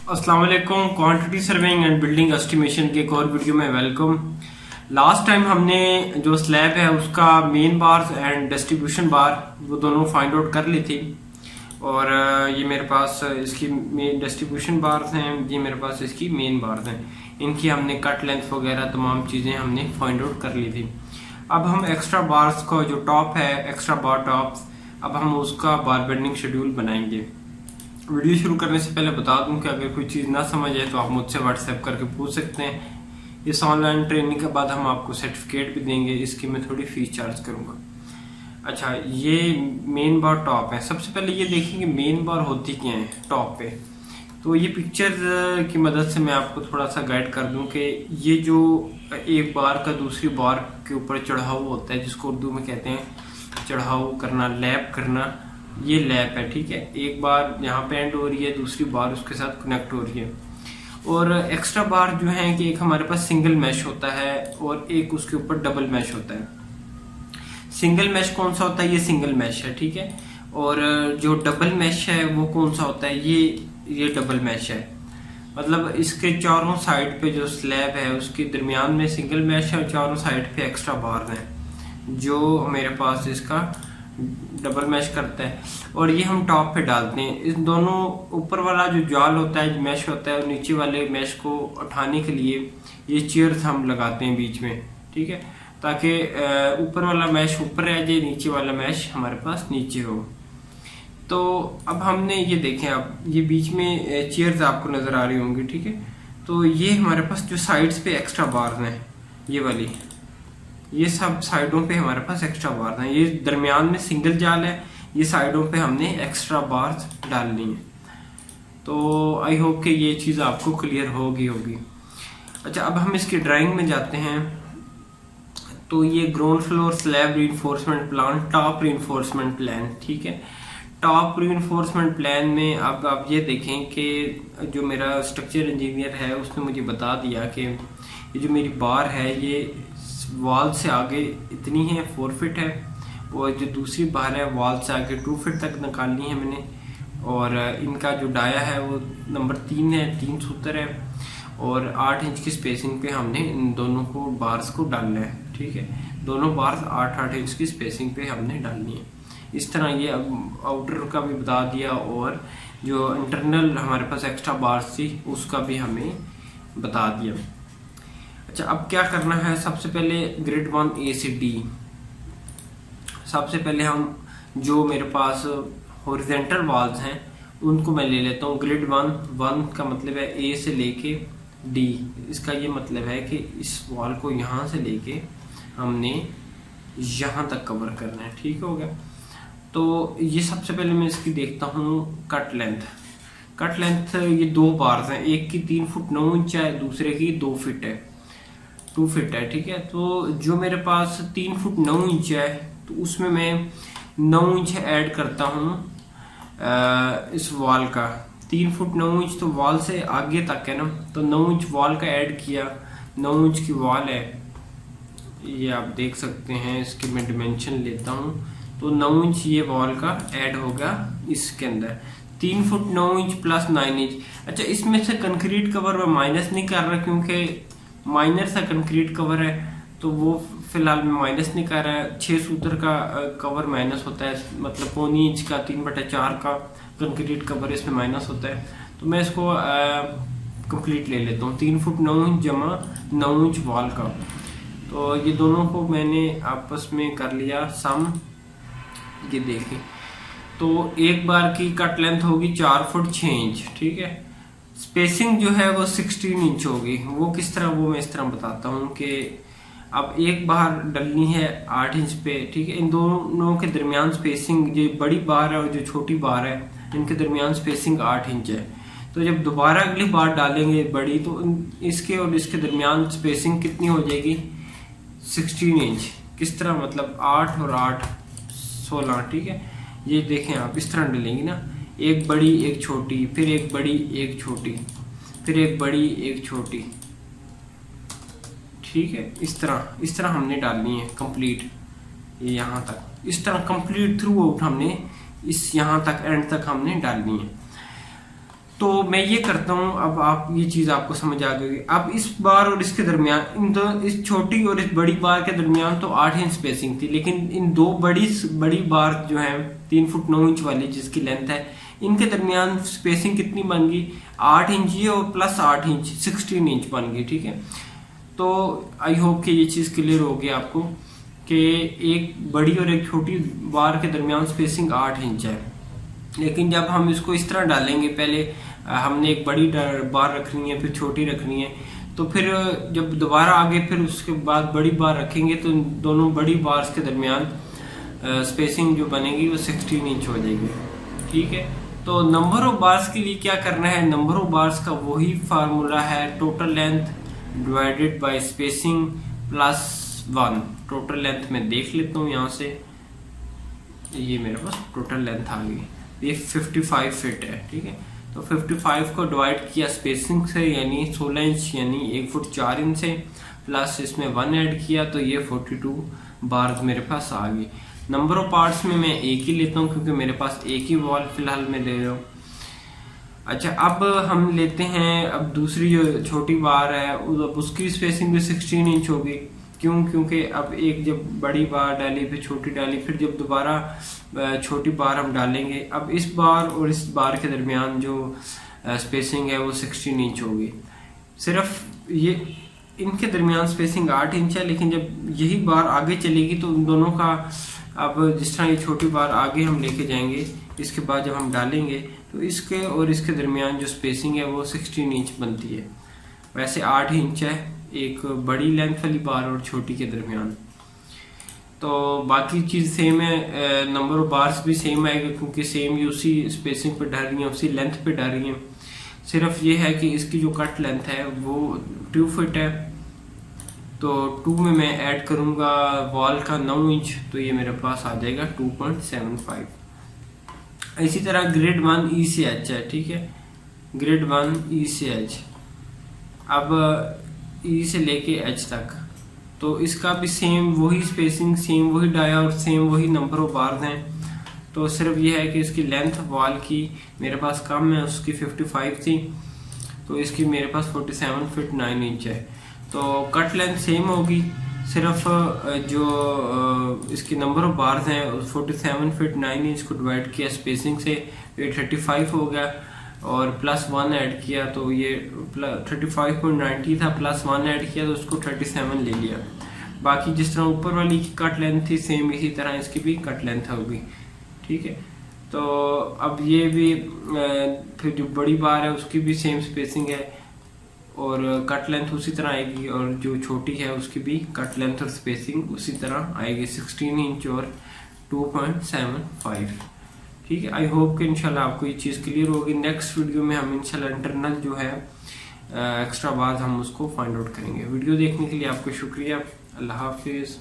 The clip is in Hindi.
अस्सलाम वालेकुम। Quantity surveying and building estimation के एक और वीडियो में वेलकम। लास्ट टाइम हमने जो स्लैब है उसका मेन बार एंड डिस्ट्रीब्यूशन बार वो दोनों फाइंड आउट कर ली थी और ये मेरे पास इसकी मेन डिस्ट्रीब्यूशन बार्स हैं, ये मेरे पास इसकी मेन बार्स हैं। इनकी हमने कट लेंथ वगैरह तमाम चीज़ें हमने फाइंड आउट कर ली थी। अब हम एक्स्ट्रा बार्स का जो टॉप है, एक्स्ट्रा बार टॉप्स, अब हम उसका बार बेंडिंग शेड्यूल बनाएंगे। वीडियो शुरू करने से पहले बता दूं कि अगर कोई चीज़ ना समझ आए तो आप मुझसे व्हाट्सएप करके पूछ सकते हैं। इस ऑनलाइन ट्रेनिंग के बाद हम आपको सर्टिफिकेट भी देंगे, इसकी मैं थोड़ी फीस चार्ज करूंगा। अच्छा, ये मेन बार टॉप है। सबसे पहले ये देखेंगे मेन बार होती क्या है टॉप पे। तो ये पिक्चर की मदद से मैं आपको थोड़ा सा गाइड कर दूं कि ये जो एक बार का दूसरी बार के ऊपर चढ़ाव होता है, जिसको उर्दू में कहते हैं चढ़ाव करना, लैप करना, ये लैप है। ठीक है, एक बार यहाँ पे एंड हो रही है, दूसरी बार उसके साथ कनेक्ट हो रही है। और एक्स्ट्रा बार जो है कि एक हमारे पास सिंगल मैश होता है और एक उसके ऊपर डबल मैश होता है। सिंगल मैश कौन सा होता है? ये सिंगल मैश है। ठीक है, और जो डबल मैश है वो कौन सा होता है? ये डबल मैश है। मतलब इसके चारों साइड पे जो स्लैब है उसके दरमियान में सिंगल मैश है और चारों साइड पे एक्स्ट्रा बार है जो मेरे पास इसका डबल मैश करता है। और ये हम टॉप पे डालते हैं। इस दोनों ऊपर वाला जो जाल होता है, मैश होता है, और नीचे वाले मैश को उठाने के लिए ये चेयर्स हम लगाते हैं बीच में। ठीक है, ताकि ऊपर वाला मैश ऊपर रह जाए, नीचे वाला मैश हमारे पास नीचे हो। तो अब हमने ये देखें, अब ये बीच में चेयर्स आपको नजर आ रही होंगी। ठीक है, तो ये हमारे पास जो साइड्स पे एक्स्ट्रा बार्स हैं, ये वाली, ये सब साइडों पे हमारे पास एक्स्ट्रा बार्स हैं। ये दरमियान में सिंगल जाल है, ये साइडों पे हमने एक्स्ट्रा बार्स डालनी है। तो आई होप कि ये चीज़ आपको क्लियर होगी। अच्छा, अब हम इसकी ड्राइंग में जाते हैं। तो ये ground floor slab reinforcement plan, top reinforcement plan. ठीक है, टॉप रीइंफोर्समेंट प्लान में अब आप ये देखें कि जो मेरा स्ट्रक्चर इंजीनियर है उसने मुझे बता दिया कि ये जो मेरी बार है ये वॉल से आगे इतनी है, 4 फीट है, और जो दूसरी बार है वॉल से आगे 2 फीट तक निकालनी है मैंने। और इनका जो डाया है वो नंबर 3 है, 3 सूत्र है, और 8 इंच की स्पेसिंग पे हमने इन दोनों को बार्स को डालना है। ठीक है, दोनों बार्स 8-8 इंच की स्पेसिंग पे हमने डालनी है। इस तरह ये अब आउटर का भी बता दिया और जो इंटरनल हमारे पास एक्स्ट्रा बार्स थी उसका भी हमें बता दिया। अच्छा, अब क्या करना है? सबसे पहले ग्रिड 1 A से D। सबसे पहले हम जो मेरे पास हॉरिजॉन्टल वॉल्स हैं उनको मैं ले लेता हूँ। ग्रिड 1 का मतलब है A से लेके D। इसका ये मतलब है कि इस वॉल को यहाँ से लेके हमने यहाँ तक कवर करना है। ठीक हो गया। तो ये सबसे पहले मैं इसकी देखता हूँ कट लेंथ। कट लेंथ ये 2 बार्स हैं, एक की 3 फुट 9 इंच है, दूसरे की 2 फीट है, 2 फीट है। ठीक है, तो जो मेरे पास 3 फुट 9 इंच है तो उसमें मैं 9 इंच ऐड करता हूँ इस वॉल का। 3 फुट 9 इंच तो वॉल से आगे तक है ना, तो 9 इंच वॉल का ऐड किया। 9 इंच की वॉल है, ये आप देख सकते हैं। इसकी मैं डिमेंशन लेता हूँ तो 9 इंच ये वॉल का ऐड होगा इसके अंदर। 3 फुट 9 इंच प्लस 9 इंच। अच्छा, इसमें से कंक्रीट कवर मैं माइनस नहीं कर रहा क्योंकि माइनर सा कंक्रीट कवर है, तो वो फिलहाल मैं माइनस नहीं कर रहा है। 6 सूत्र का कवर माइनस होता है, मतलब 1.25 इंच का 3/4 का कंक्रीट कवर इसमें माइनस होता है। तो मैं इसको कंप्लीट ले लेता हूँ। 3 फुट 9 इंच जमा 9 इंच वॉल का। तो ये दोनों को मैंने आपस में कर लिया सम। ये देखें, तो एक बार की कट लेंथ होगी 4 फुट 6 इंच। ठीक है, स्पेसिंग जो है वो 16 इंच होगी। वो किस तरह, वो मैं इस तरह बताता हूँ कि अब एक बार डलनी है 8 इंच पे। ठीक है, इन दोनों के दरमियान स्पेसिंग, जो बड़ी बार है और जो छोटी बार है, इनके दरमियान स्पेसिंग 8 इंच है। तो जब दोबारा अगली बार डालेंगे बड़ी, तो इसके और इसके दरमियान स्पेसिंग कितनी हो जाएगी? 16 इंच। किस तरह, मतलब 8 और 8 16। ठीक है, ये देखें आप, इस तरह डलेंगी ना, एक बड़ी एक छोटी, फिर एक बड़ी एक छोटी, फिर एक बड़ी एक छोटी। ठीक है, इस तरह हमने डालनी है कंप्लीट यहाँ तक। इस तरह कंप्लीट थ्रू आउट हमने इस यहाँ तक एंड तक हमने डालनी है। तो मैं ये करता हूँ, अब आप ये चीज आपको समझ आ गई। अब इस बार और इसके दरमियान, इस छोटी और इस बड़ी बार के दरमियान तो 8 इंच स्पेसिंग थी, लेकिन इन दो बड़ी बार जो है 3 फुट 9 इंच वाली जिसकी लेंथ है, इनके दरमियान स्पेसिंग कितनी बन गई, 8 इंच ये और प्लस 8 इंच 16 इंच बन गई। ठीक है, तो आई होप कि ये चीज क्लियर होगी आपको कि एक बड़ी और एक छोटी बार के दरमियान स्पेसिंग 8 इंच है। लेकिन जब हम इसको इस तरह डालेंगे, पहले हमने एक बड़ी बार रखनी है, फिर छोटी रखनी है, तो फिर जब दोबारा आगे फिर उसके बाद बड़ी बार रखेंगे तो दोनों बड़ी बार्स के दरमियान स्पेसिंग जो बनेगी वो 16 इंच हो जाएगी। ठीक है, तो नंबर ऑफ बार्स के लिए क्या करना है, नंबर ऑफ बार्स का वही फार्मूला है, total length divided by spacing plus 1। Total length में देख लेता हूँ यहाँ से, ये मेरे पास टोटल लेंथ आ गई, ये 55 फीट है। ठीक है, तो 55 को डिवाइड किया स्पेसिंग से यानी 16 इंच यानी 1 फुट 4 इंच से, प्लस इसमें 1 ऐड किया तो ये 42 बार मेरे पास आ गई। नंबर ऑफ पार्ट्स में मैं एक ही लेता हूँ क्योंकि मेरे पास एक ही वॉल फिलहाल मैं ले रहा हूँ। अच्छा, अब हम लेते हैं अब दूसरी जो छोटी बार है, अब उसकी स्पेसिंग भी 16 इंच होगी। क्यों? क्योंकि अब एक जब बड़ी बार डाली फिर छोटी डाली, फिर जब दोबारा छोटी बार हम डालेंगे, अब इस बार और इस बार के दरमियान जो स्पेसिंग है वो 16 इंच होगी। सिर्फ ये इनके दरमियान स्पेसिंग 8 इंच है, लेकिन जब यही बार आगे चलेगी तो उन दोनों का, अब जिस तरह ये छोटी बार आगे हम लेके जाएंगे, इसके बाद जब हम डालेंगे तो इसके और इसके दरमियान जो स्पेसिंग है वो 16 इंच बनती है। वैसे 8 इंच है एक बड़ी लेंथ वाली बार और छोटी के दरमियान। तो बाकी चीज सेम है, नंबर ऑफ बार्स भी सेम आएगा क्योंकि सेम ये उसी स्पेसिंग पे डाल रही है, उसी लेंथ पे डाल रही है। सिर्फ ये है कि इसकी जो कट लेंथ है वो 2 फीट है, तो 2 में मैं ऐड करूंगा वॉल का 9 इंच, तो ये मेरे पास आ जाएगा 2.75। इसी तरह ग्रेड 1 ई से एच है। ठीक है, ग्रेड 1 ई से एच, अब ई से लेके एच तक, तो इसका भी सेम वही स्पेसिंग, सेम वही डाया और सेम वही नंबर ऑफ बार्स हैं। तो सिर्फ ये है कि इसकी लेंथ वॉल की मेरे पास कम है, उसकी 55 थी, तो इसकी मेरे पास 47 फीट 9 इंच है। तो कट लेंथ सेम होगी, सिर्फ जो इसकी नंबर ऑफ बार्स हैं 47 फीट 9 इंच को डिवाइड किया स्पेसिंग से, ये 35 हो गया और प्लस 1 ऐड किया तो ये 35.90 था, प्लस 1 ऐड किया तो उसको 37 ले लिया। बाकी जिस तरह ऊपर वाली की कट लेंथ थी सेम इसी तरह इसकी भी कट लेंथ होगी। ठीक है, तो अब ये भी फिर जो बड़ी बार है उसकी भी सेम स्पेसिंग है और कट लेंथ उसी तरह आएगी, और जो छोटी है उसकी भी कट लेंथ और स्पेसिंग उसी तरह आएगी, 16 इंच और 2.75। ठीक है, आई होप कि इंशाल्लाह आपको ये चीज़ क्लियर होगी। नेक्स्ट वीडियो में हम इंशाल्लाह इंटरनल जो है एक्स्ट्रा बार हम उसको फाइंड आउट करेंगे। वीडियो देखने के लिए आपको शुक्रिया। अल्लाह हाफिज़।